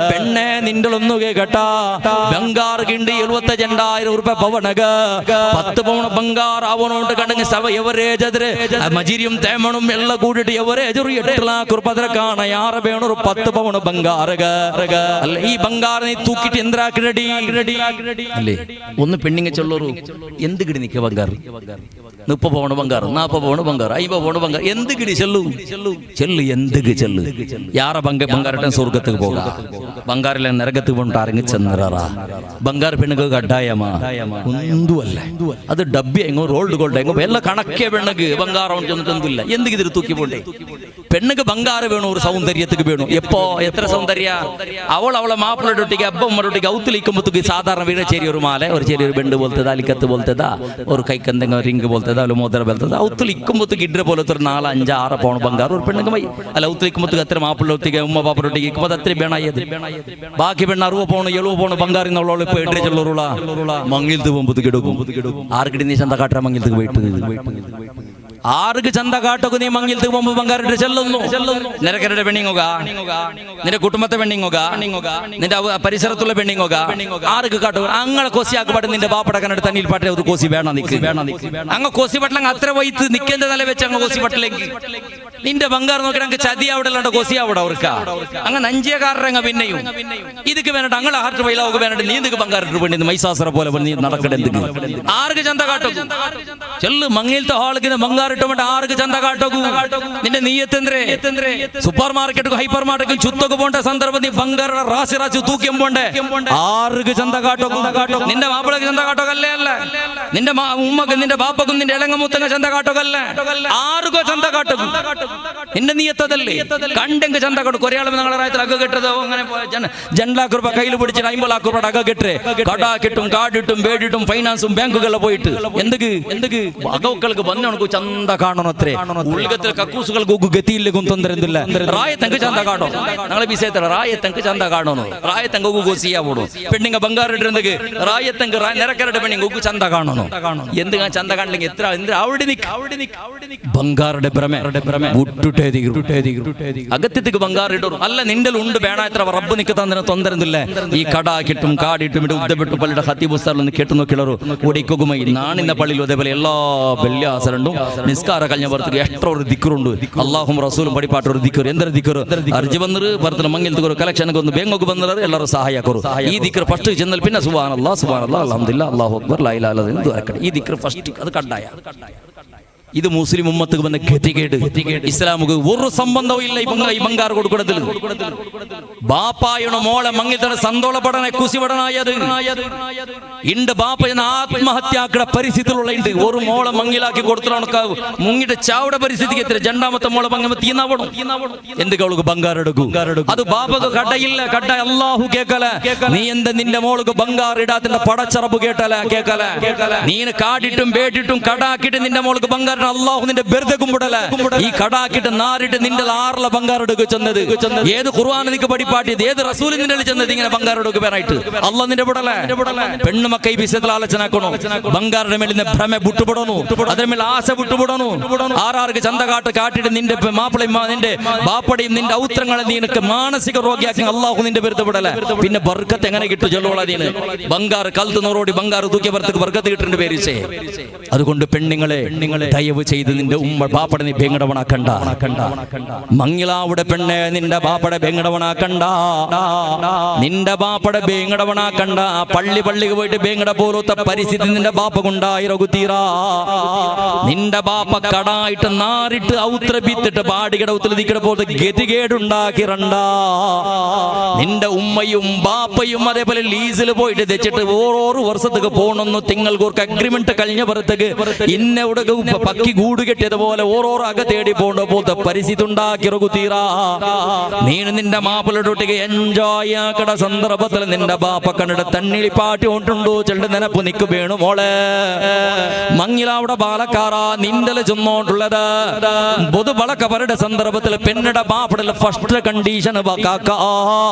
പെണ്ണെ നിന്റെ ഒന്ന് കേട്ടാ ബംഗാർ കിണ്ടി 75,000 ರೂಪಾಯಿ ಪವನಗ 10 ಪವನ ಬಂಗಾರ ಅವನೋಂಟು ಕಣ್ಣಂಗೆ ಸವ ಎವರೇಜ್ ಆದ್ರೆ ಮಜೀರಿಯಂ ತೇಮಣಂ ಎಲ್ಲ ಕೂಡಿಟ್ಟು ಎವರೇಜ್ 8 ಲಕ್ಷ ರೂಪಾಯಿ ಕಾಣ ಯಾರ ಬೇಣರು 10 ಪವನ ಬಂಗಾರಗ ಅಲ್ಲ ಈ ಬಂಗಾರ ನೀ ತೂಕಿಟ್ಟು ಎಂದ್ರಾಕಿ ರೆಡಿ ಅಲ್ಲೇ ಒಂದು ಪೆಣ್ಣಿಗೆ ಚೊಲ್ಲೋರು ಎಂದು ಗಿಡಿ ನಿಕ್ಕ ಬಂಗಾರ 30 ಪವನ ಬಂಗಾರ 40 ಪವನ ಬಂಗಾರ 50 ಪವನ ಬಂಗಾರ ಎಂದು ಗಿಡಿ ചെല്ലു എന്തുക്ക് ചെല്ലു യാറ ബംഗാരട്ടൻ സ്വർഗത്തേക്ക് പോകാ ബംഗാറിലെ നരകത്ത് കൊണ്ട് അരങ്ങി ചെന്നറാ ബംഗാർ പെണ്ണുക്ക് കഡായമാ ഒന്നുമല്ല അത് ഡബ്ബി എങ്ങോ റോൾഡ് ഗോൾഡ് എങ്ങോ എല്ലാ കണക്കേ പെണ്ണുക്ക് ബംഗാറ ചെന്നിട്ടൊന്നുമില്ല എന്തുക്ക് ഇതിൽ തൂക്കി പോണ്ടേ പെണ്ണുക്ക് ബംഗാറ് വേണു ഒരു സൗന്ദര്യത്തേക്ക് വേണു എപ്പോ എത്ര സൗന്ദര്യ അവളെ മാപ്പിളൊട്ടിക്ക് അബ്ബമ്മൊട്ടിക്ക് ഔത്തിലിക്കുമ്പോഴത്തേക്ക് സാധാരണ വീട് ചെറിയൊരു മാല ഒരു ചെറിയൊരു ബെണ്ട് പോലത്തേതാ അലിക്കത്ത് പോലത്തേതാ ഒരു കൈക്കെന്തെങ്കിലും റിംഗ് പോലത്തേതാ ഒരു മോതിര പോലത്തേതാ ഔത്തിലിക്കുമ്പോഴത്തേക്ക് ഇഡ്ര പോലത്തെ ഒരു 4, 5, 6 പവൻ ബംഗാർ ഒരു പെണ്ണുക്ക് മൈ അല്ല ഔത്തിലിക്കുമ്പോഴത്തേക്ക് അത്ര മാപ്പിളൊട്ടിക്ക് ഉമ്മ പാപ്പറൊട്ടിക്ക് ഇക്കുമ്പോൾ അത്ര വേണായത് ബാക്കി പെണ്ണ് 60 പവൻ 70 പവൻ ബംഗാറിൽ നിന്നുള്ളവൾ ഇപ്പൊ ഇഡ്ര ചെല്ലുറുള്ള മങ്ങിലത്ത് പോകുമ്പോഴത്തേക്ക് എടുക്കും ആർക്കിടി നീ ചന്ത കാട്ടാ മങ്ങിലത്തേക്ക് പോയിട്ട് ആർക്ക് ചന്ത കാട്ടൊക്കെ നീ മങ്ങിലത്ത് പോകുമ്പോൾ ബംഗാറിട്ട് ചെല്ലുന്നു നിരക്കരുടെ പെണ്ണിങ്ങുക നിന്റെ കുടുംബത്തെ പെണ്ണിങ്ങുക നിന്റെ പരിസരത്തുള്ള പെണ്ണിങ്ങുക ആർക്ക് കാട്ടുക അങ്ങനെ കോസിയാക്കപ്പാട്ട് നിന്റെ ബാപ്പട കണ്ടിട്ട് തന്നിൽ പാട്ടെ ഒരു കോസി വേണം അങ്ങ് കോസി പട്ടലങ്ങ് അത്ര വൈത്ത് നിൽക്കേണ്ട തല വെച്ച് അങ്ങ് കോസി പട്ടില്ലെങ്കിൽ നിന്റെ ബംഗാർ നോക്കി അങ്ങ് ചതി അവിടെ അല്ലാണ്ട് കോസി അവിടെ അവർക്ക് അങ്ങ് നഞ്ചിയക്കാരങ്ങ് പിന്നെയും ഇതൊക്കെ വേണ്ടിട്ട് അങ്ങനെ ഹാർട്ട് വൈലാവൊക്കെ വേണ്ടിട്ട് നീ എന്തൊക്കെ ബംഗാറിട്ട് വേണ്ടി മൈസാസറ പോലെ നീ നടക്കട്ടെ ആർക്ക് ചന്ത കാട്ടും ചെല്ലു മങ്ങിലത്തെ ഹാളിക്ക് ബംഗാർ ആർക്ക് ചന്ത കാട്ടോകൂ നിന്റെ നീയത്തെന്ത്രേ സൂപ്പർ മാർക്കറ്റ് ഹൈപ്പർ മാർക്കറ്റ് ചുത്തൊക്കെ പോണ്ട സന്ദർഭം നീ ബംഗാറ റാസി തൂക്കിയം പോണ്ടേ ആർക്ക് ചന്ത കാട്ടോകൂ നിന്റെ മാപ്പിളക്ക് ചന്ത കാട്ടോകല്ലേ അല്ല നിന്റെ ഉമ്മക്കും നിന്റെ ബാപ്പക്കും നിന്റെ ഇളങ്ങമൂത്തങ്ങ ചന്ത കാട്ടോകല്ലേ ആർക്കോ ചന്ത കാട്ടോകൂ നിന്റെ നീയത്തതല്ലേ കണ്ടെങ്കിൽ ചന്ത കാട്ടും കൊറയാളും ഞങ്ങളെ റായത്തിൽ അക കെട്ടതോ അങ്ങനെ ജൻലാക്ക് രൂപ കയ്യിൽ പിടിച്ചിട്ട് 50 ലക്ഷം രൂപ അക കെട്ടേ കടാ കിട്ടും കാടിട്ടും ബേഡിട്ടും ഫൈനാൻസും ബാങ്കുകളിൽ പോയിട്ട് എന്തൊക്കെ അകക്കൾക്ക് വന്നു ചന്ത കാണണത്രേ ഉൾഗത്തിൽ കക്കൂസുകൾക്ക് ഗതിയില്ലേക്കും തൊന്തരന്നില്ല റായത്തങ്ക് ചന്ത കാണോ ഞങ്ങളെ വിഷയത്തിൽ റായത്തങ്ക് ചന്ത കാണുന്നു റായത്തങ്ക് ഗോസിയാ പോടും പെണ്ണിങ്ങ ബംഗാറിട്ടെന്തൊക്കെ റായത്തങ്ക് നിരക്കരുടെ പെണ്ണിങ്ങ ചന്ത കാണുന്നു എന്ത് ചന്ത കാണില്ലെങ്കിൽ എത്ര അവിടെ ബംഗാറുടെ ഭ്രമ അകത്യത്തേക്ക് ബംഗാറിടും അല്ല നിന്റെ ഉണ്ട് വേണ എത്ര റബ്ബ് നിക്ക് തന്നെ തൊന്തരന്നില്ല ഈ കട കിട്ടും കാടിട്ടും ഇവിടെ ഉദ്ദപ്പെട്ടു പള്ളിയുടെ ഹത്തി പുസ്തകം കേട്ടു നോക്കിയുള്ളൂ ഓടിക്കൊകുമായി നാണിന്റെ പള്ളിയിലും അതേപോലെ എല്ലാ വെള്ളിയാസരണ്ടും നിസ്കാര കഴിഞ്ഞ പുറത്തേക്ക് എത്ര ഒരു ദിക്കറുണ്ട് അള്ളാഹും റസൂലും പടിപ്പാട്ട് ഒരു ദിക്കർ എന്തൊരു ദിക്കർ അർജി വന്നൊരു പുറത്തിൽ മങ്ങിലത്തെ ഒരു കലക്ഷനൊക്കെ ഒന്ന് ബേങ്ങൊക്കെ വന്നത് എല്ലാവരും സഹായിക്കറു ഈ ദിക്കർ ഫസ്റ്റ് ചെന്നാൽ പിന്നെ സുബ്ഹാനല്ലാഹ് അൽഹംദുലില്ലാഹ് അല്ലാഹു അക്ബർ ലാ ഇലാഹ ഇല്ലല്ലാഹ് ഈ ദിക്കർ ഫസ്റ്റ് അത് കണ്ടായ ഇത് മുസ്ലിം ഉമ്മത്തുക്ക് വന്ന ഗതികേട് ഇസ്ലാമുക്ക് ഒരു സംബന്ധവും ഇല്ല ഈ ബംഗാർ കൊടുക്കടത്തിൽ ബാപ്പായുടെ മോളെ മങ്ങിത്തട സന്തോളപ്പെടണേ കുസിപടനായത് ഇണ്ട് ബാപ്പ എന്ന ആത്മഹത്യാക്കട പരിസ്ഥിതിയിലുള്ള ഉണ്ട് ഒരു മോളെ മങ്ങിലാക്കി കൊടുത്തിട്ട് മുങ്ങിട്ട് ചാവിടെ പരിസ്ഥിതിക്ക് എത്ര രണ്ടാമത്തെ മോളെ മങ്ങി തീന്നാവണം എന്തൊക്കെ അവൾക്ക് ബംഗാർ എടുക്കും അത് ബാപ്പക്ക് കടയില്ല കട അല്ലാഹു കേക്കല നീ എന്താ നിന്റെ മോൾക്ക് ബംഗാർ ഇടാത്തിന്റെ പടച്ചറപ്പ് കേക്കല നീ കാടിട്ടും ബേട്ടിട്ടും കടാക്കിട്ട് നിന്റെ മോൾക്ക് ബംഗാർ അല്ലാഹു നിന്റെ വെറുതെ കുമ്പിടല ഈ കടാക്കിട്ട് നാറിട്ട് നിന്റെ 6 ബംഗാർ എടുക്കുക ചെന്നത് ഏത് ഖുർആൻ നിനക്ക് പഠിപ്പാട്ടിയത് ഏത് റസൂൽ നിന്റെ ചെന്നത് ഇങ്ങനെ ബംഗാർ എടുക്കുക പേരായിട്ട് അല്ലാഹ് നിന്റെ വിടല പെണ്ണു മക്ക ഈ വിഷയത്തിൽ ആലോചനാക്കണോ ബംഗാറിന്റെ മേലിന്റെ ഭ്രമ വിട്ടുപെടണു അതിന്റെ മേൽ ആശ വിട്ടുപെടണു ആർക്ക് ചന്ത കാട്ടിട്ട് നിന്റെ മാപ്പിളയും നിന്റെ ബാപ്പടയും നിന്റെ ഔത്രങ്ങളെ നിനക്ക് മാനസിക രോഗിയാക്കി അല്ലാഹു നിന്റെ വെറുതെ വിടല പിന്നെ ബർക്കത്ത് എങ്ങനെ കിട്ടും ചൊല്ലോളാ നീന് ബംഗാർ കൽത്ത് നോറോടി ബംഗാർ തൂക്കിയ പുറത്തേക്ക് ബർക്കത്ത് കിട്ടുന്ന പേരിച്ചേ അതുകൊണ്ട് പെണ്ണുങ്ങളെ ദയവ് ചെയ്ത് നിന്റെ ഉമ്മ ബാപ്പട നീ ബേങ്ങടവണാക്കണ്ട മങ്ങിലാവുടെ പെണ്ണെ നിന്റെ ബാപ്പട ബേങ്ങടവണാക്കണ്ട നിന്റെ ബാപ്പട ബേങ്ങടവണാക്കണ്ട പള്ളിക്ക് പോയിട്ട് ബേങ്ങട പോലത്തെ പരിസ്ഥിതി നിന്റെ ബാപ്പ കൊണ്ടായിരകുത്തീറാ നിന്റെ ബാപ്പ കടായിട്ട് നാറിട്ട് ഔത്രപിത്തിട്ട് പാടികട ഉത്തരതിക്കട പോലത്തെ ഗതികേടുണ്ടാക്കിറണ്ട നിന്റെ ഉമ്മയും ബാപ്പയും അതേപോലെ ലീസിൽ പോയിട്ട് തെച്ചിട്ട് ഓരോ വർഷത്തേക്ക് പോകണമെന്ന് തിങ്ങൾക്ക് അഗ്രിമെന്റ് കഴിഞ്ഞ പുറത്തേക്ക് ഇന്നവിടെ പക്കി ഗൂട് കെട്ടിയതുപോലെ ഓരോ അക തേടി പോകേണ്ട പോലത്തെ പരിസ്ഥിതി ഉണ്ടാക്കിറകുത്തീറാ നീ നിന്റെ മാപ്പിളൊട്ടിക്ക് എൻജോയ് ആക്കട സന്ദർഭത്തിൽ നിന്റെ ബാപ്പ കണ്ടിട്ട് തണ്ണിളി പാട്ടി കൊണ്ടുണ്ടോ ചെണ്ട് നിനപ്പ് നിക്ക് വേണു മോളെ മങ്ങിലാവിടെ ബാലക്കാറാ നിന്റെ ചെന്നോണ്ടുള്ളത് പൊതു വളക്കവരുടെ സന്ദർഭത്തിൽ പെണ്ണുടെ ബാപ്പട ഫസ്റ്റ് കണ്ടീഷൻ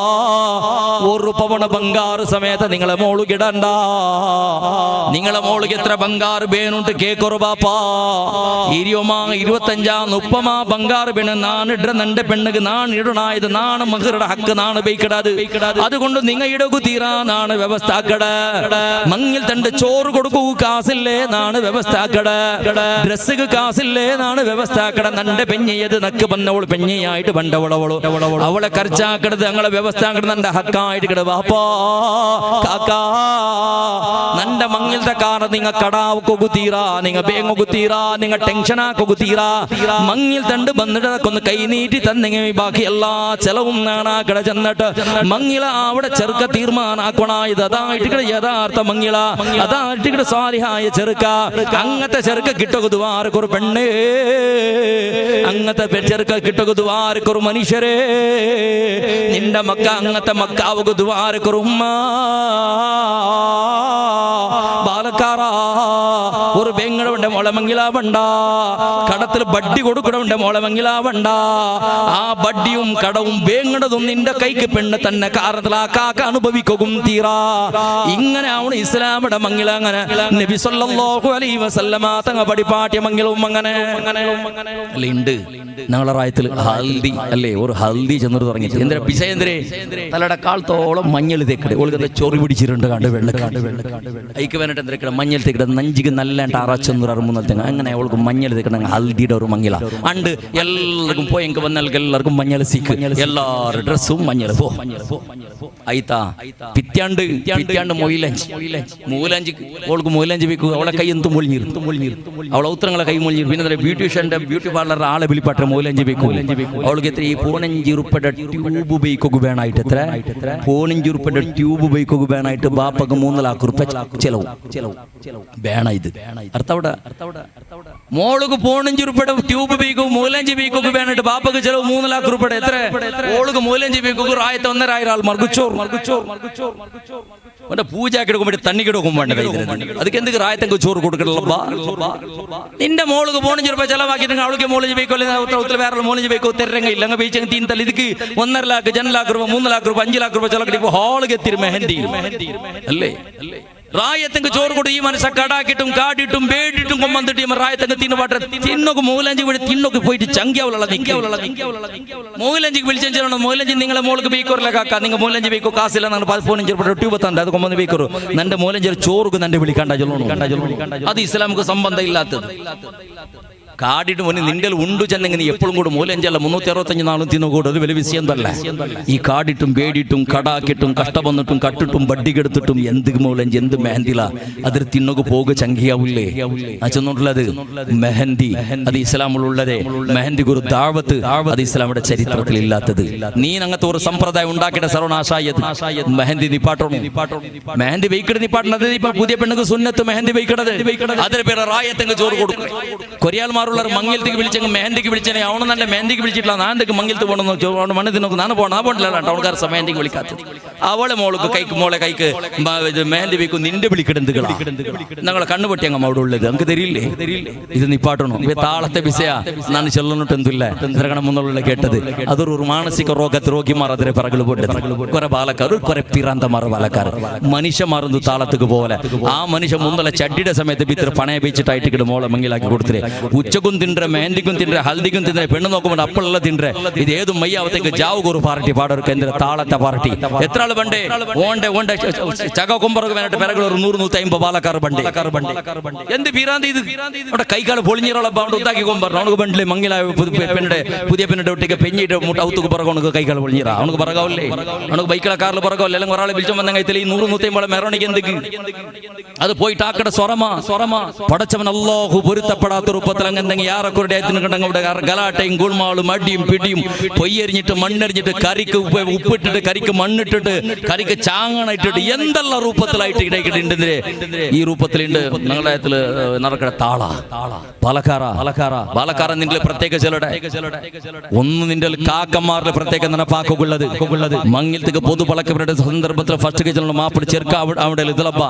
1 പവണ ബംഗാറ് സമേത നിങ്ങളെ മോളുകിടണ്ട. നിങ്ങളെ മോളുക്ക് എത്ര ബംഗാറ് ಬೇನುಂಟು ಕೇಕೊರು ಬಾಪಾ 25-30 ಬಂಗಾರ ಬೇಣ ನಾನು ಇಡ್ರ ನಂಡೆ പെണ്ണുക്ക് നാണ് ഇടണായത് നാണ് മഹറുടെ ഹക്ക് നാണ് ബൈക്കിടാത്. അതുകൊണ്ട് നിങ്ങ ഇടകുതീരാ നാണ് വ്യവസ്ഥ ആക്കട. മങ്ങിൽ തണ്ട് ചോറ് കൊടുക്കൂ കാസില്ലേ നാണ് വ്യവസ്ഥ ആക്കട. ഡ്രസ്സുക്ക് കാസില്ലേ നാണ് വ്യവസ്ഥ ആക്കട. നന്റെ പെഞ്ഞയത് നക്ക് വന്നവള് പെഞ്ഞയായിട്ട് പണ്ടവളവളു അവളെ ಖರ್ಚಾക്കടത് ഞങ്ങളെ വ്യവസ്ഥ ആക്കട. നന്റെ ഹക്കായിട്ട് കിട ബാപ്പാ കാക്കാ നന്റെ മങ്ങിലത്തെ കാരണം നിങ്ങ കടാവ് കൊകുതീരാ നിങ്ങ ബേങ്ങ കൊകുതീരാ നിങ്ങ ടെൻഷൻ ആക്കൊകുതീരാ. മങ്ങിൽ തണ്ട് ബന്നിടക്കൊന്ന് കൈ നീട്ടി തന്നെങ്കിൽ ബാക്കി എല്ലാ ചെലവും നാണാക്കട ചെന്നിട്ട് മങ്ങില അവിടെ ചെറുക്ക തീർമാനാക്കണ. ഇത് അതായിട്ട് യഥാർത്ഥ മങ്ങില അതായിട്ട് സ്വാലിഹായ ചെറുക്ക. അങ്ങനത്തെ ചെറുക്ക കിട്ടുകുതുവാർക്കൊരു പെണ്ണേ അങ്ങനത്തെ ചെറുക്ക കിട്ടുകുതുവാർക്കൊരു മനുഷ്യരെ. നിന്റെ മക്ക അങ്ങനത്തെ മക്കാവുകുതുവാർക്കൊരു ഉമ്മ ബാലക്കാറാ. ഒരു ബെങ്ങളുടെ മോളെ മംഗിലാവണ്ട. കടത്തിൽ ബഡ്ഡി കൊടുക്കണവന്റെ മോളെ മംഗിലാവണ്ട. ആ ബഡ്ഡിയും കടവും ബേങ്ങടതും നിന്റെ കൈക്ക് പെണ്ണ് തന്നെ കാരണത്തിൽ ആ കാക്ക അനുഭവിക്കും തീരാ. ഇങ്ങനെ ആണ് ഇസ്ലാമിയുടെ മംഗില. അങ്ങനെ നബി സല്ലല്ലാഹു അലൈഹി വസല്ലമ തങ്ങ പടിപ്പാട്ടിയ മംഗലവും അങ്ങനെ ഉണ്ട്. ഞങ്ങളെ റായത്തിൽ ഹൽദി അല്ലേ ഒരു ഹൽദി ചെന്നിട്ട് തുടങ്ങി. എന്തിനാ പിസേന്ദ്രേ തലയുടെ കാലത്തോളം മഞ്ഞൾ തേക്കട് ഓൾക്ക് ചൊറി പിടിച്ചിട്ടുണ്ട്. കണ്ട് വെള്ള അയക്ക് വേണ്ടിട്ട് എന്തൊക്കെ മഞ്ഞൾ തേക്കട നഞ്ചിക്ക് നല്ല അറച്ചൊന്നൂറ് അറുമുന്നൽ അങ്ങനെ അവൾക്ക് മഞ്ഞൾ തേക്കണം. ഹൽദിയുടെ ഒരു മങ്ങില അണ്ട് എല്ലാവർക്കും പോയി എനിക്ക് വന്നാൽ എല്ലാവർക്കും മഞ്ഞൾ സീക്ക് എല്ലാവരുടെ ഡ്രസ്സും മഞ്ഞൾ പോ അയിത്താ പിറ്റാണ്ട് പിറ്റാണ്ട് മൂലഞ്ച് ഓൾക്ക് മൂലഞ്ച് വെക്കുക. അവളെ കൈ എന്തും മൊഴിഞ്ഞിരുന്നു അവളെ ഉത്തരങ്ങളെ കൈ മൊഴിഞ്ഞിരുന്നു. പിന്നെ ബ്യൂട്ടീഷ്യന്റെ ബ്യൂട്ടി പാർലറിന്റെ ആളെ വിളിപ്പാട്ടെ മൂലഞ്ച് വെക്കും. അവൾക്ക് എത്ര ഈ 15 ഉറുപ്പിയുടെ ട്യൂബ് ഉപയോഗിക്കുക വേണമായിട്ട് എത്ര 15 ഉറുപ്പിയുടെ ട്യൂബ് ഉപയോഗിക്കുക വേണമായിട്ട് ബാപ്പക്ക് 3 ലക്ഷം ഉറുപ്പിക ചെലവ് വേണ. ഇത് അർത്ഥവിടെ മോൾക്ക് 15 ഉറുപ്പിയുടെ ട്യൂബ് ഉപയോഗിക്കും മൂലഞ്ച് ഉപയോഗിക്കുക വേണമായിട്ട് ബാപ്പക്ക് ചെലവ് 3 ലക്ഷം ഉറുപ്പിയുടെ എത്ര ഓൾക്ക് മൂലഞ്ച് ഉപയോഗിക്കുക. ആയത്തെ 1,500 ആൾ മർഗുച്ചോർ പൂജാക്കി എടുക്കുമ്പോൾ തണ്ണിക്ക് എടുക്കും വേണ്ട. അതൊക്കെ എന്തൊക്കെ റായത്തെങ്കിൽ ചോറ് കൊടുക്കണല്ലോ. നിന്റെ മോൾക്ക് 15 രൂപ ചെലവാക്കിയിട്ട് അവൾക്ക് മോളിഞ്ച് ബൈക്കോ വേറെ മോളിഞ്ച് ബൈക്കോ തെരങ്ങ ഇല്ല അങ്ങ് ബീച്ചങ്ങ് തീന്തല്ല. ഇതിക്ക് 1.5 ലക്ഷം 2 ലക്ഷം രൂപ 3 ലക്ഷം രൂപ 5 ലക്ഷം രൂപ ചെലവാക്കി ഹാള് എത്തിരും മെഹന്തി അല്ലേ. റായത്തെങ്ക് ചോറ് കൊടു ഈ മനസ്സ കടാക്കിട്ടും കാടിട്ടും ബേഡിട്ടും കൊമ്പന്തിട്ട് റായത്തെങ്ക് തിന്നു പാട്ട തിന്നൊക്കെ മൂലഞ്ചി വീട് തിന്നൊക്കെ പോയിട്ട് ചങ്കിയാവുള്ള മൂലഞ്ചിക്ക് വിളിച്ചോ. മൂലഞ്ചി നിങ്ങളെ മോൾക്ക് ബൈക്കോറിലെ കാക്ക നിങ്ങൾ മൂലഞ്ചി ബൈക്കോ കാസില്ല 15 ട്യൂബ് തണ്ട അത് കൊമ്പന്ന് ബൈക്കോറു നന്റെ മൂലഞ്ചി ചോറുക്ക് നന്റെ വിളിക്കണ്ട ചൊല്ലണം. അത് ഇസ്ലാമുക്ക് സംബന്ധം ഇല്ലാത്തത്. കാടിട്ട് മുന്നിൽ നിന്റെ ഉണ്ടു ചെന്നെങ്കിൽ നീ എപ്പോഴും കൂടെ മൂലഞ്ചല്ല 365 നാളും തിന്നുകൂടും. അത് വലിയ വിഷയം തന്നെ. ഈ കാടിട്ടും പേടിട്ടും കടാക്കിട്ടും കഷ്ടവന്നിട്ടും കട്ടിട്ടും ബഡ്ഡിക്കെടുത്തിട്ടും എന്ത് മൂലഞ്ചി എന്ത് മെഹന്തില അതിൽ തിന്നൊക്കെ പോകുക ചങ്കിയാവൂല്ലേ അച്ചൊന്നുള്ളത് മെഹന്തി. അത് ഇസ്ലാമിലുള്ളതേ മെഹന്തി ഒരു ദാവത്ത്. അത് ഇസ്ലാമിന്റെ ചരിത്രത്തിൽ ഇല്ലാത്തത്. നീ അങ്ങനത്തെ ഒരു സമ്പ്രദായം ഉണ്ടാക്കിയിട്ട് സർവനാശായത് മെഹന്തി നിപ്പാട്ടണം. മെഹന്തി വെയ്ക്കിട നിപ്പാട്ടണത് ഇപ്പൊ പുതിയ പെണ്ണുക്ക് സുന്നത്ത് മെഹന്തി വെയ്ക്കിടത്. അതിന് പേര് റായത്തെങ്ക് ചോറ് കൊടുക്കും. കൊറിയാൽമാർ മംഗലത്തേക്ക് വിളിച്ചെങ്കിൽ മെഹന്തിക്ക് വിളിച്ചേ അവണ് നല്ല മെഹന്തിക്ക് വിളിച്ചിട്ടില്ല. നാന്തൊക്കെ മംഗലത്ത് പോകണമെന്ന് മണ്ണത്തിൽ നോക്കും. നാണ് പോകണം. ആ പോകണില്ല ടൗൺകാർ മെഹന്തിക്ക് വിളിക്കാത്തത്. അവളെ മോൾക്ക് കൈക്ക് മോളെ കൈക്ക് മെഹന്തി വെക്കും. നിന്റെ വിളിക്കിടന്തുകളാ ഞങ്ങളെ കണ്ണുപൊട്ടി അങ്ങ് അവിടെ ഉള്ളത് നമുക്ക് തരില്ലേ. ഇത് നിപ്പാട്ടണോ താളത്തെ വിസയാ നാണ് ചെല്ലണിട്ട് എന്തില്ല എന്തിരകണമെന്നുള്ള കേട്ടത്. അതൊരു മാനസിക രോഗത്ത് രോഗിമാർ അതിരെ പറകള് പോട്ടത്. കുറെ ബാലക്കാർ കുറെ പിറാന്തമാർ ബാലക്കാർ മനുഷ്യമാറുന്നു താളത്തുക്ക് പോലെ. ആ മനുഷ്യ മുന്തല ചട്ടിയുടെ സമയത്ത് ഇത്ര പണയ വെച്ചിട്ടായിട്ട് മോളെ മംഗിലാക്കി കൊടുത്തിരെ. ഉച്ചക്കും തിന്നെ മെഹന്തിക്കും തിന്നെ ഹൽദിക്കും തിന്നെ പെണ്ണ് നോക്കുമ്പോൾ അപ്പുള്ള തിന്നെ. ഇത് ഏത് മയ്യാവത്തേക്ക് ജാവുക ഒരു പാർട്ടി പാടർക്ക് എന്തിനാ താളത്തെ പാർട്ടി എത്ര ആള് ബണ്ടേ ഓണ്ടെ ഓണ്ടെ ചക കൊമ്പറക്ക് വേണ്ടിട്ട് പിറകൾ ഒരു 100-150 ബാലക്കാർ ബണ്ടേ എന്ത് പീരാന്തി. ഇത് അവിടെ കൈകാല് പൊളിഞ്ഞിറോളം ഉണ്ടാക്കി കൊമ്പറ അവനക്ക് ബണ്ടിലെ മംഗില പെണ്ണിന്റെ പുതിയ പെണ്ണിന്റെ ഒട്ടിക്ക് പെഞ്ഞിട്ട് മുട്ട ഔത്തുക്ക് പിറകെ അവനക്ക് കൈകാല് പൊളിഞ്ഞിറ അവനക്ക് പിറകാവില്ലേ അവനക്ക് ബൈക്കിലെ കാറിൽ പിറകാവില്ല. അല്ലെങ്കിൽ ഒരാളെ വിളിച്ചു വന്ന കൈത്തിൽ ഈ 100-150 മെറോണിക്ക് എന്തൊക്കെ അത് പോയിട്ട് ആക്കടെ സ്വറമാ പടച്ചവൻ അല്ലാഹു പൊരുത്തപ്പെടാത്ത രൂപത്തിൽ അങ്ങനെന്തെങ്കിൽ യാറക്കുരുടെ ഗലാട്ടയും ഗുൾമാളും അടിയും പിടിയും പൊയ്യരിഞ്ഞിട്ട് മണ്ണെറിഞ്ഞിട്ട് കറിക്ക് ഉപ്പിട്ടിട്ട് കരിക്ക് മണ്ണിട്ടിട്ട് കരിക്ക് ചാങ്ങണ ഇട്ടിട്ട് എന്തെല്ലാം രൂപത്തിലായിട്ട് ഇടയ്ക്കിട്ടുണ്ട്. ഈ രൂപത്തിലുണ്ട് ഞങ്ങളുടെ നടക്കട താള പാലക്കാറ നിന്റെ പ്രത്യേക ചിലടെ ഒന്ന് നിന്റെ കാക്കന്മാരുടെ പ്രത്യേക നടപ്പാക്കുള്ളത് മങ്ങിലത്തേക്ക് പൊതു പളക്കവരുടെ സന്ദർഭത്തിൽ ഫസ്റ്റ് ചെല്ലണം മാപ്പിടി ചെറുക്ക അവിടെ ഇതിലപ്പാ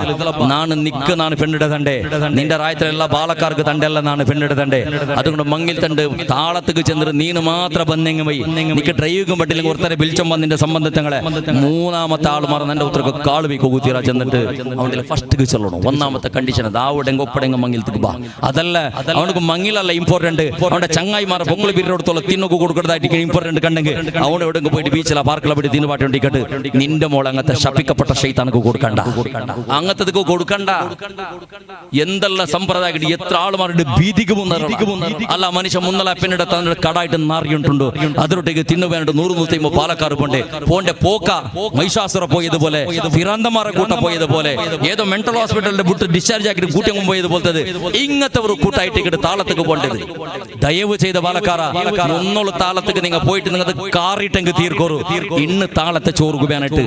നാണ് നിക്ക് നാണ് പെണ്ണിടെ തണ്ടേ നിന്റെ റായത്തിലെല്ലാം ബാലക്കാർക്ക് തണ്ടെല്ലാം നാണ് പെണ്ണിടെ തണ്ടേ അതുകൊണ്ട് മങ്ങിൽ തണ്ട് താളത്തേക്ക് ചെന്നിട്ട് നീന് മാത്രം ബന്നെങ്ങ പോയി നിനക്ക് ഡ്രൈവിംഗ് പറ്റില്ലെങ്കിൽ ഒരുത്തരെ വിളിച്ചോ നിന്റെ സംബന്ധങ്ങളെ മൂന്നാമത്തെ ആൾ മാറുന്ന എന്റെ ഉത്തരക്ക് കാള് വയ്ക്കോ കൂത്തിരാ ചെന്നിട്ട് അവന്റെ ഫസ്റ്റ് ചെല്ലണം. ഒന്നാമത്തെ കണ്ടീഷൻ ദാവുടെങ്ക ഒപ്പടെങ്ക മങ്ങിലത്തേക്ക് ബാ. അതല്ല അവനക്ക് മങ്ങിലല്ല ഇമ്പോർട്ടന്റ്, അവന്റെ ചങ്ങായിമാർ പൊങ്കളി പീരിയോടത്തോളം തിന്നൊക്കെ കൊടുക്കുന്നതായിട്ട് ഇമ്പോർട്ടന്റ് കണ്ടെങ്കിൽ അവൻ എവിടെയെങ്കിലും പോയിട്ട് ബീച്ചില പാർക്കിലെ പോയിട്ട് തിന്നു പാട്ട് വേണ്ടിക്കട്ട് നിന്റെ മോൾ അങ്ങനത്തെ ശപിക്കപ്പെട്ട ഷൈത്താനക്ക് കൊടുക്കണ്ട, അങ്ങനത്തെ കൊടുക്കണ്ട. എന്തെല്ലാം സമ്പ്രദായം എത്ര ആളുമാരുടെ ഭീതിക്ക് അല്ല മനുഷ്യ മുന്നല പിന്നീട് കടായിട്ട് നാറിയിട്ടുണ്ടോ അതിലോട്ടേക്ക് തിന്നുവേണ്ട 100-150 പാലക്കാർ പോണ്ടേ പോന്റെ പോക്ക മൈഷാസുറ പോയതുപോലെ ഫിറാന്തമാരെ കൂട്ട പോയതുപോലെ ഏതോ മെന്റൽ ഹോസ്പിറ്റലിന്റെ വിട്ട് ഡിസ്ചാർജ് ആക്കിയിട്ട് കൂട്ടിയങ്ങും പോയതുപോലത്തെ ഇങ്ങനത്തെ ഒരു കൂട്ടായിട്ട് താളത്തേക്ക് പോണ്ടത്. ദയവ് ചെയ്ത പാലക്കാര ഒന്നോള് താളത്തേക്ക് നിങ്ങൾ പോയിട്ട് നിങ്ങൾക്ക് കാറിട്ടെങ്കിൽ തീർക്കോറു ഇന്ന് താളത്തെ ചോറ് കുബാനായിട്ട്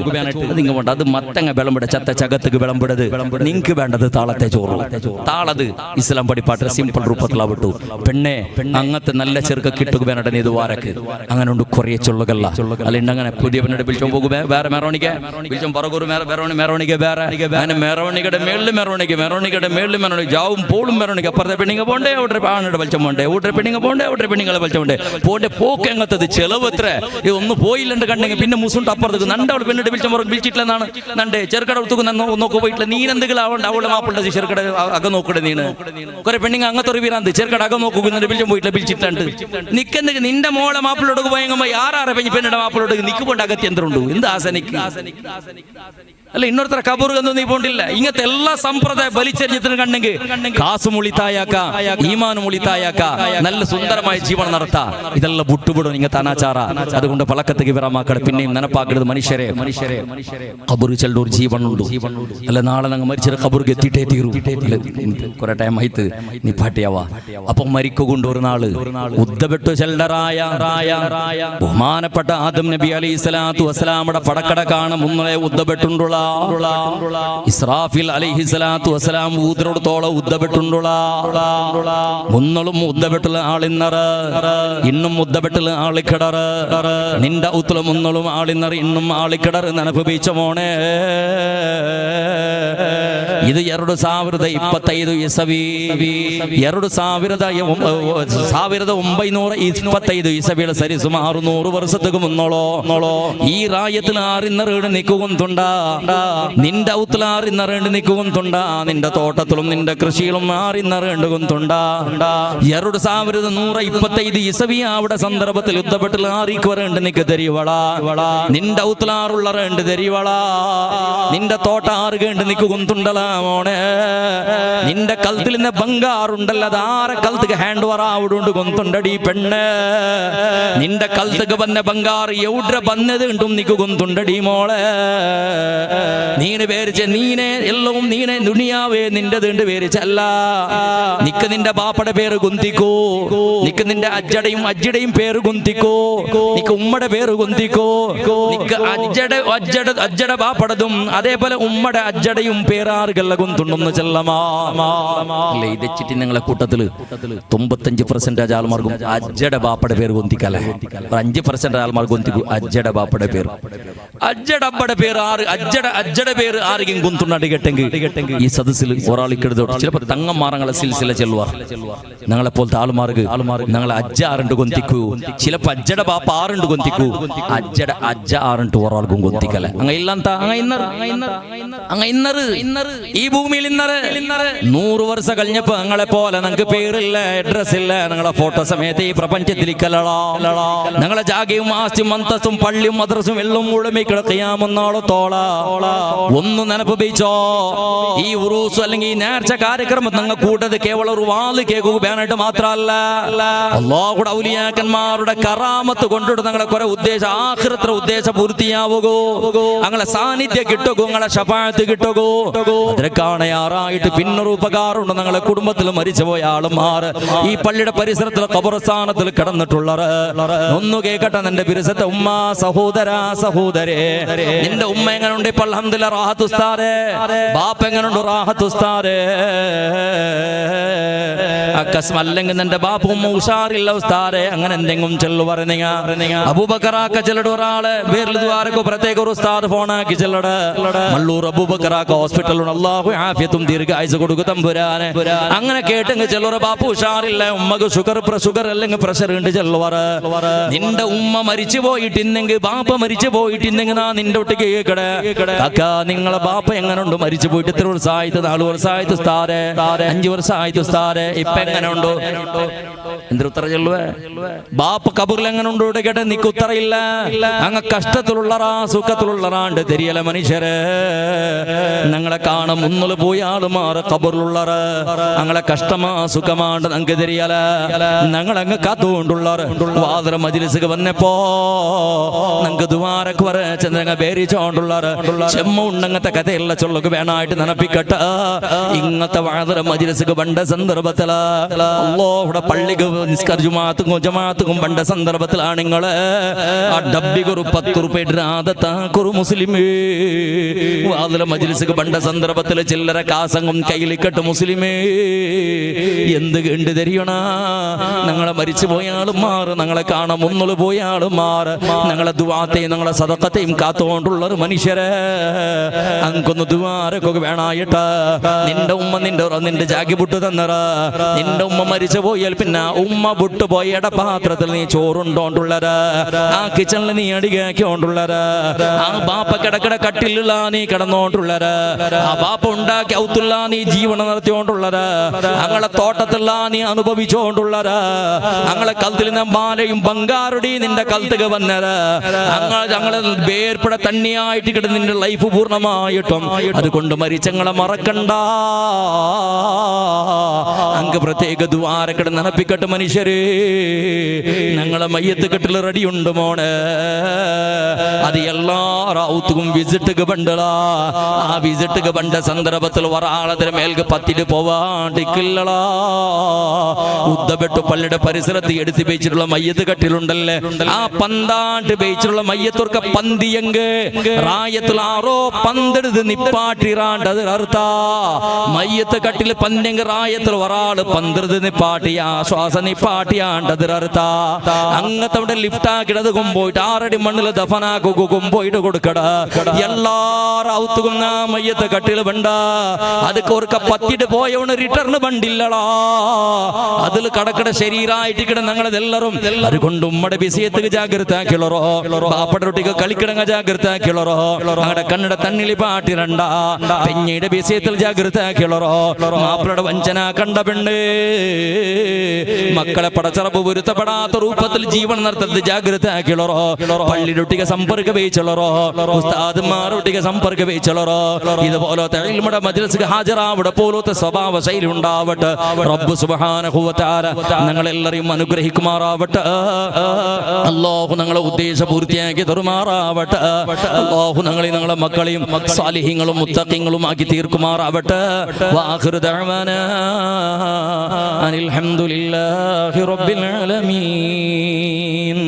നിങ്ങൾ വേണ്ട. അത് മത്തങ്ങ വിളമ്പിട ചത്ത ചകത്തേക്ക് വിളമ്പിടത് നിങ്ങൾക്ക് വേണ്ടത് താളത്തെ ചോറ്. താളത് ഇസ്ലാം പഠിപ്പാട്ട് സിമ്പിൾ രൂപത്തിലാവിട്ടു. പെണ്ണെ അങ്ങനത്തെ നല്ല ചെറുക്ക കിട്ടുക വേണ്ട ഇത് വാരക്ക് അങ്ങനെ ഉണ്ട് കുറേ ചൊല്ലുകല്ല അല്ലെങ്കിൽ അങ്ങനെ പുതിയ പെണ്ണയുടെ വിളിച്ചോ പോകും വേറെ മെറോണിക്ക വിളിച്ചോ പറകൂർ മെറോണിക്ക വേറെ അങ്ങനെ മെറോണിക്കയുടെ മേളിൽ മെറോണിക്കയുടെ മേളിൽ മെറോണിക്ക ജാവും പോളും മെറോണിക്ക അപ്പുറത്തെ പെണ്ണിങ്ങ പോണ്ടേ അവിടെ ആണിയുടെ വലിച്ചം പോണ്ടേ ഊട്ടരെ പെണ്ണിങ്ങ പോണ്ടേ അവിടെ പെണ്ണുങ്ങളെ വലിച്ചം പോണ്ടേ പോന്റെ പോക്ക് എങ്ങത്തത് ചെലവ് എത്ര ഇത് ഒന്നും പോയില്ലെന്ന് കണ്ടെങ്കിൽ പിന്നെ മുസുണ്ട് അപ്പുറത്തേക്ക് നണ്ടവൾ പെണ്ണിട്ട് വിളിച്ചം പറഞ്ഞു വിളിച്ചിട്ടില്ലെന്നാണ് നണ്ടേ ചെറുക്കട അടുത്തേക്ക് നോക്കി പോയിട്ടില്ല നീ എന്തെങ്കിലും ആവണ്ട അവളുടെ മാപ്പിളുടെ ചെറുക്കട അക നോക്കട്ടെ നീണ് കുറെ പെണ്ണിങ്ങ അങ്ങനത്തെ ഒരു വീരാന്ത് ചെറുക്കട അക നോക്കുന്നുണ്ട് വിളിച്ചം പോയിട്ടില്ല വിളിച്ചിട്ടുണ്ട് നിക്കെന്തെങ്കിലും നിന്റെ മോളെ മാപ്പിളോട് പോയെങ്കിൽ ആറാറെ പെണ്ണിന്റെ മാപ്പിളോട് നിക്ക് പോണ്ട അകത്യന്തരുണ്ടു എന്ത് ആസനിക്ക് അല്ല ഇന്നൊരുത്തര കബൂർക്കൊന്നും നീ പോണ്ടില്ല. ഇങ്ങനത്തെ എല്ലാ സമ്പ്രദായ ബലിച്ചര്യത്തിനും കണ്ടെങ്കിൽ കാസും ഉളിത്തായാക്ക ഈമാനും ഉളിത്തായാക്ക നല്ല സുന്ദരമായ ജീവനം നടത്താ ഇതെല്ലാം വിട്ടുവിടും ഇങ്ങനത്തെ അനാചാര. അതുകൊണ്ട് പളക്കത്തേക്ക് വിറമാക്കട പിന്നെയും നനപ്പാക്കരുത് മനുഷ്യരെ. കബൂർ ചെല്ലുന്ന ഒരു ജീവനുണ്ട് അല്ല നാളെ ഞങ്ങൾ മരിച്ചിട്ട് കബൂർക്ക് എത്തിയിട്ടേ തീരൂ. കുറെ ടൈം ആയിട്ട് നീ പാട്ടിയാവാ അപ്പൊ മരിക്കൊണ്ട് ഒരു നാള് ഉദ്ധപ്പെട്ടു ചെല്ലറായ ബഹുമാനപ്പെട്ട ആദം നബി അലൈഹി സ്വലാത്തു വസ്സലാമുടെ പടക്കട കാണും മുന്നേ ഉദ്ധപ്പെട്ടുണ്ടുള്ള ഇസ്രാഫിൽ അലൈഹിസ്സലാത്തു വസ്സലാം ഊതരോടത്തോളം ഉദ്ധപ്പെട്ടുണ്ടുള്ള മുന്നളും ഉദ്ധപ്പെട്ടുള്ള ആളിന്നറ ഇന്നും ഉദ്ധപ്പെട്ടുള്ള ആളിക്കിടർ നിന്റെ ഉത്തല മുന്നളും ആളിന്നറ ഇന്നും ആളിക്കിടർ നനഭവിച്ച മോണേ ಇದು 2025 ಇಸವಿ 1925 ಇಸವಿಯ ಸರಿ ಸುಮಾರು 100 ವರ್ಷಕ್ಕೆ ಮುನ್ನೋಳೋ ಈ ರಾಯത്തിൽ ആറിന്നറേട് നിൽക്കുകൊണ്ടുണ്ട നിന്റെ ഔത്തിൽ ആറിന്നറേട് നിൽക്കുകൊണ്ടുണ്ട നിന്റെ തോട്ടത്തിലും നിന്റെ കൃഷിയിലും ആറിന്നറേണ്ടുകൊണ്ടുണ്ട 2125 ഇസവി അവിടെ സന്ദർഭത്തിൽ യുദ്ധപ്പെട്ടിൽ ആറിക്ക് വരേണ്ട നിക്ക് തെരിവള നിന്റെ ഔത്തിലാറുള്ള രണ്ട് തെരിവള നിന്റെ തോട്ട ആറുകേണ്ട് നിൽക്കുകൊണ്ടുണ്ടല മോണെ നിന്റെ കൽത്തിൽ നിന്ന് ബംഗാറുണ്ടല്ല അതാര കൽത്തുക്ക് ഹാൻഡ് വറ അവിടെ കൊണ്ടുണ്ടടി പെണ്ണ് നിന്റെ കൽത്തുക്ക് വന്ന ബംഗാർ എവിടെ വന്നത് ഉണ്ടും നിക്ക് കൊണ്ടുണ്ടടി മോളെ നീന് പേരിച്ച നീനെ എല്ലവും നീനെ ദുനിയാവേ നിന്റെ തീണ്ട് പേരിച്ചല്ല നിക്ക് നിന്റെ ബാപ്പയുടെ പേര് ഗുന്തിക്കോ നിക്ക് നിന്റെ അജ്ജടയും പേര് ഗുന്തിക്കോ നിക്ക് ഉമ്മയുടെ പേര് ഗുന്തിക്കോ നിക്ക് അജ്ജട ബാപ്പടതും അതേപോലെ ഉമ്മയുടെ അജ്ജടയും പേരാറുകളെ ഗുന്തുണ്ടെന്ന് ചെല്ലമാല്ലേ ഇതെച്ചിട്ട് നിങ്ങളെ കൂട്ടത്തില് 95% ആൾമാർക്കും അജ്ജട ബാപ്പയുടെ പേര് ഗുന്തിക്കല്ലേ 5% ആൾമാർ ഗുന്തിക്കൂ അജ്ജട ബാപ്പയുടെ പേര് അജ്ജടബ്ബയുടെ പേര് അജ്ജട പേര് ആരെങ്കിലും ഗുന്തുണ്ടാടി കെട്ടെങ്കിൽ ഈ സദസ്സിൽ ഒരാളിക്കെടുത്തോട്ട് ചിലപ്പോൾ തങ്ങന്മാറങ്ങളെ സിൽസില ചെല്ലുവാർ ഞങ്ങളെപ്പോലത്തെ ആൾമാർക്ക് ഞങ്ങളെ അജ്ജ ആറുണ്ട് കൊന്തിക്കൂ ചിലപ്പോൾ അജ്ജട ബാപ്പ ആറുണ്ട് കൊന്തിക്കൂ അജ്ജ ആറുണ്ട് ഒരാൾക്കും കൊന്തിക്കല്ലേ അങ്ങ ഇല്ലാത്ത അങ്ങ ഇന്നറ് ഈ ഭൂമിയിൽ ഇന്നറ് 100 വർഷം കഴിഞ്ഞപ്പോ ഞങ്ങളെ പോലെ ഞങ്ങൾക്ക് പേരില്ല അഡ്രസ് ഇല്ല ഞങ്ങളെ ഫോട്ടോ സമയത്ത് ഈ പ്രപഞ്ചത്തിലേക്കല്ലോ ഞങ്ങളെ ജാഗയും ആസ്തിയും അന്തസ്സും പള്ളിയും മദ്രസും എല്ലാം ഉടമി കിടക്കയാമെന്നോളത്തോള ഒന്ന് നനപ്പിച്ചോ ഈ ഉറൂസ് അല്ലെങ്കിൽ ഈ നേർച്ച കാര്യക്രമം ഞങ്ങൾ കൂട്ടത് കേവലം ഒരു വാല് കേൾക്കുകയാനായിട്ട് മാത്രമല്ല അല്ലാഹുവിന്റെ ഔലിയാക്കന്മാരുടെ കറാമത്ത് കൊണ്ടിട്ട് ഞങ്ങളെ കുറെ ഉദ്ദേശം ആഖിറത്തെ ഉദ്ദേശം പൂർത്തിയാവുകോ ഞങ്ങളെ സാന്നിധ്യം കിട്ടുകോ ഞങ്ങളെ ശഫാഅത്ത് കിട്ടുകോ അതിനൊക്കെയാണ് യാറായിട്ട് പിന്നൊരു ഉപകാരമുണ്ട് ഞങ്ങളെ കുടുംബത്തിൽ മരിച്ചുപോയ ആളുമാർ ഈ പള്ളിയുടെ പരിസരത്തിൽ ഖബർസ്ഥാനത്തിൽ കിടന്നിട്ടുള്ളവർ ഒന്ന് കേൾക്കട്ടെ നിന്റെ ബിരുസത്തെ ഉമ്മ സഹോദരേ നിന്റെ ഉമ്മ എങ്ങനെയുണ്ട് ഇപ്പൊ അൽഹംദുലില്ലാഹ് റാഹത്ത് ഉസ്താദേ ബാപ്പ എങ്ങനെയുണ്ട് റാഹത്ത് ഉസ്താദേ അല്ലെങ്കിൽ നിന്റെ ബാപ്പ ഉമ്മ ഉഷാറില്ല ഉസ്താദേ അങ്ങനെ എന്തെങ്കിലും ചെല്ലു പറഞ്ഞ അബൂബക്കറാക്ക ചെല്ലട ഒരാള് പേരിൽ ദ്വാരക്കോ പ്രത്യേക ഒരു ഉസ്താദ് ഫോണാക്കി ചെല്ലട മള്ളൂർ അബൂബക്കറാക്ക ഹോസ്പിറ്റലിൽ അല്ലാഹു ആഫിയത്തും ദീർഘായുസ് കൊടുക്കും തമ്പുരാനെ അങ്ങനെ കേട്ടെങ്കിൽ ചെല്ലറ ബാപ്പു ഉഷാറില്ല, ഉമ്മക്ക് ഷുഗർ അല്ലെങ്കിൽ പ്രഷർ ഉണ്ട് ചെല്ലുവാറ്. നിന്റെ ഉമ്മ മരിച്ചു പോയിട്ടിന്നെങ്കിൽ ബാപ്പ മരിച്ചു പോയിട്ടിന്നെങ്കിൽ നിന്റെ ഒട്ടിക്ക് കേക്കട കാക്കാ നിങ്ങളെ ബാപ്പ എങ്ങനെ ഉണ്ട്? മരിച്ചു പോയിട്ട് എത്ര വർഷമായിട്ട്? 4 വർഷമായിട്ട് ഉസ്താദേ, 5 വർഷമായിട്ട് ഉസ്താദേ. ഇപ്പൊ എങ്ങനെ ഉണ്ട്? എന്തൊരു ഉത്തര ചെല്ലുവേ? ബാപ്പ കബറിൽ എങ്ങനെ ഉണ്ട് കേട്ടെ? നിക്ക് ഉത്തരയില്ല. അങ്ങ് കഷ്ടത്തിലുള്ളറാ സുഖത്തിലുള്ളറാണ്ട് തെരിയല മനുഷ്യരെ. ഞങ്ങളെ കാണാൻ മുന്നിൽ പോയ ആളുമാറ് കബറിലുള്ളറ. ഞങ്ങളെ കഷ്ടമാ സുഖമാണ്ട് ഞങ്ങൾക്ക് തെരിയല. ഞങ്ങളങ്ങ് കാത്തുകൊണ്ടുള്ളറ. വാതിര മജ്‌ലിസിക്ക് വന്നപ്പോ ഞങ്ങൾക്ക് ദുആരക്ക് വരെ ചന്ദ്രങ്ങ പേരിച്ചോണ്ടുള്ളറ. ചെമ്മ ഉണ്ടങ്ങത്തെ കഥയുള്ള ചൊല്ലക്ക് വേണായിട്ട് നനപ്പിക്കട്ട. ഇങ്ങനത്തെ വാതിര മജ്‌ലിസിക്ക് പണ്ട സന്ദർഭത്തില അല്ലാഹുടെ പള്ളിക്ക് ജമാഅത്തും പണ്ട സന്ദർഭത്തിലാണ് നിങ്ങള് ആ ഡബ്ബിക്കൊരു 10 റുപ്യ ഇടാതെത്താക്കൊരു മുസ്ലിമേ. വാതിര മജ്‌ലിസിക്ക് പണ്ട സന്ദർഭത്തിൽ ചില്ലറ കാസങ്ങും കയ്യിലിക്കട്ട് മുസ്ലിമേ. എന്ത് കണ്ട് തരിയണ? ഞങ്ങളെ മരിച്ചു പോയാളും മാറ്, ഞങ്ങളെ കാണാൻ മുന്നിൽ പോയാളും മാറ്. ഞങ്ങളെ ദുആത്തെയും ഞങ്ങളെ സദഖത്തെയും കാത്തുകൊണ്ടുള്ളൊരു മനുഷ്യരെ അങ്കൊന്ന് ദുആരക്കൊക്കെ വേണായിട്ട. നിന്റെ ഉമ്മ നിന്റെ ജാഗി പുട്ട് തന്നറ. നിന്റെ ഉമ്മ മരിച്ചു പോയാൽ പിന്നെ ഉമ്മ പുട്ട് പോയി ഇടപാത്രത്തിൽ നീ ചോറുണ്ടോണ്ടുള്ളര. ആ കിച്ചണിൽ നീ അടികാക്കിയോണ്ടുള്ളര. ആ ബാപ്പ കിടക്കിട കട്ടിലുള്ള നീ കിടന്നോണ്ടുള്ളര. ആ ബാപ്പ ഉണ്ടാക്കി ഔത്തുള്ള നീ ജീവനം നടത്തിയോണ്ടുള്ളര. ഞങ്ങളെ തോട്ടത്തിലുള്ള നീ അനുഭവിച്ചോണ്ടുള്ളര. ഞങ്ങളെ കൽത്തിൽ മാലയും ബംഗാറുടി നിന്റെ കൽത്തുക വന്നര. ഞങ്ങളെ വേർപ്പട തന്നെയായിട്ട് കിടന്ന് നിന്റെ ലൈഫ് പൂർണ്ണമായിട്ടും അതുകൊണ്ട് മരിച്ചങ്ങളെ മറക്കണ്ട. അങ്ങ് പ്രത്യേക ദ്വാരക്കട നനപ്പിക്കട്ടെ മനുഷ്യരെ. ഞങ്ങളെ മയ്യത്ത് കെട്ടിൽ റെഡിയുണ്ട് മോണ്. അത് എല്ലാ റൗത്തും വിസിറ്റ് പണ്ടള. ആ വിസിറ്റ് പണ്ട സന്ദർഭത്തിൽ ഒരാളത്തിന് മേൽക്ക് പത്തിട്ട് പോവാണ്ടിക്കില്ലളാ. ഉദ്ദബെട്ടു പള്ളിയുടെ പരിസരത്ത് എടുത്ത് വെച്ചിട്ടുള്ള മയ്യത്ത് കെട്ടിലുണ്ടല്ലേ, ആ പന്താണ്ട് വെച്ചിട്ടുള്ള മയ്യത്തോർക്ക് പന്തിയങ്ക് റായത്തിൽ ആറോ പന്തെടുത്ത് നിപ്പാട്ടിറാണ്ടത് അർത്ഥ. മയ്യത്ത് കട്ടിൽ പന്തിയങ്ക് റായത്തിൽ ഒരാള് പന്തെടുത്ത് നിപ്പാട്ടിയ ശ്വാസം നിപ്പാട്ടിയാണ്ടത് അർത്ഥ. അങ്ങത്തെ ലിഫ്റ്റ് ആക്കിടത് കൊമ്പോയിട്ട് 6 അടി മണ്ണിൽ ദഫനാക്കുക കൊമ്പോയിട്ട് കൊടുക്കട. എല്ലാ റൗത്തും ആ മയ്യത്ത് കട്ടിൽ വേണ്ട. അതൊക്കെ ഓർക്ക പത്തിട്ട് പോയവണ് റിട്ടേൺ ബണ്ടില്ലടാ. അതിൽ കടക്കട ശരീരമായിട്ട് കിട ഞങ്ങളതെല്ലാരും അതുകൊണ്ട് ഉമ്മയുടെ വിഷയത്തിന് ജാഗ്രത ആക്കിയുള്ളറോ. ബാപ്പയുടെ കുട്ടിക്ക് കളിക്കിടങ്ങ ജാഗ്രത ആക്കിയുള്ളറോ. ഞങ്ങളുടെ കണ്ണട തണ്ണിൽ പാട്ടിരണ്ട. പെഞ്ഞയുടെ വിഷയത്തിൽ ജാഗ്രത ആക്കിയുള്ളറോ. മാപ്പിളയുടെ വഞ്ചന കണ്ട പെണ്ണ് മക്കളെ പടച്ചറപ്പ് പൊരുത്തപ്പെടാത്ത രൂപത്തിൽ ജീവൻ നടത്തത് ജാഗ്രത ആക്കിയുള്ളറോ. പള്ളിയുടെ കുട്ടിക്ക് സമ്പർക്ക വെച്ചുള്ളറോ. ഉസ്താദ്മാരുടെ സമ്പർക്ക വെച്ചുള്ളറോ. ഇതുപോലത്തെ ഇൽമുടെ മജ്‌ലിസിൽ ഹാജരാവിടെ പോലത്തെ സ്വഭാവ ശൈലി ഉണ്ടാവട്ടെ. റബ്ബ് സുബ്ഹാനഹു വ തആല ഞങ്ങളെല്ലാരെയും അനുഗ്രഹിക്കുമാറാവട്ടെ. അല്ലാഹു ഞങ്ങളെ ഉദ്ദേശ പൂർത്തിയാക്കി തരുമാറാവട്ടെ. അല്ലാഹു ഞങ്ങളെ മക്കളെയും സാലിഹീങ്ങളും മുത്തഖീങ്ങളും ആക്കി തീർക്കുമാറാവട്ടെ. വആഖിറു ദഅവാനാ അനിൽ ഹംദുലില്ലാഹി റബ്ബിൽ ആലമീൻ.